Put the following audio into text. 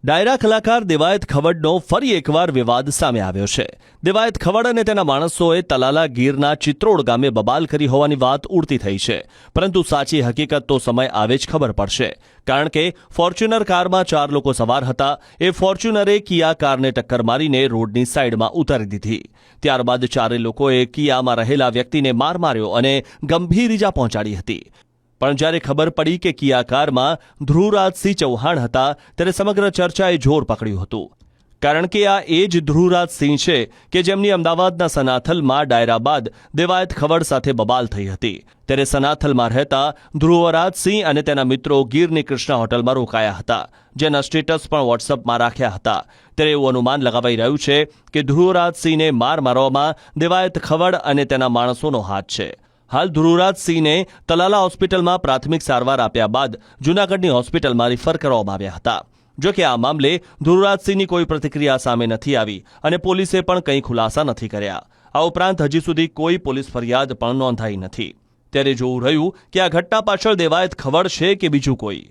ડાયરા કલાકાર દેવાયત ખવડનો ફરી એકવાર વિવાદ સામે આવ્યો છે। દેવાયત ખવડ અને તેના માણસોએ તલાલા ગીરના ચિત્રોડ ગામે બબાલ કરી હોવાની વાત ઉડતી થઈ છે, પરંતુ સાચી હકીકત તો સમય આવે જ ખબર પડશે, કારણ કે ફોર્ચ્યુનર કારમાં 4 લોકો સવાર હતા। એ ફોર્ચ્યુનરે કિયા કારને ટક્કર મારીને રોડની સાઈડમાં ઉતારી દીધી। ત્યારબાદ 4 લોકોએ કિયામાં રહેલા વ્યક્તિને માર માર્યો અને ગંભીર ઈજા પહોંચાડી હતી। પણ જ્યારે ખબર પડી કે કિયા કારમાં ધ્રુવરાજસિંહ ચૌહાણ હતા, ત્યારે સમગ્ર ચર્ચાએ જોર પકડ્યું હતું, કારણ કે આ એ જ ધ્રુવરાજસિંહ છે કે જેમની અમદાવાદના સનાથલમાં ડાયરા બાદ દેવાયત ખવડ સાથે બબાલ થઈ હતી। ત્યારે સનાથલમાં રહેતા ધ્રુવરાજસિંહ અને તેના મિત્રો ગીરની કૃષ્ણા હોટલમાં રોકાયા હતા, જેના સ્ટેટસ પણ વોટ્સઅપમાં રાખ્યા હતા। ત્યારે એવું અનુમાન લગાવાઈ રહ્યું છે કે ધ્રુવરાજસિંહને માર મારવામાં દેવાયત ખવડ અને તેના માણસોનો હાથ છે। હાલ ધ્રુવરાજસિંહને તલાલા હોસ્પિટલમાં પ્રાથમિક સારવાર આપ્યા બાદ જૂનાગઢની હોસ્પિટલમાં રિફર કરવામાં આવ્યા હતા। જો કે આ મામલે ધ્રુવરાજસિંહની કોઈ પ્રતિક્રિયા સામે નથી આવી અને પોલીસે પણ કંઈ ખુલાસા નથી કર્યા। આ ઉપરાંત હજી સુધી કોઈ પોલીસ ફરિયાદ પણ નોંધાઈ નથી। ત્યારે જોવું રહ્યું કે આ ઘટના પાછળ દેવાયત ખવડ છે કે બીજું કોઈ।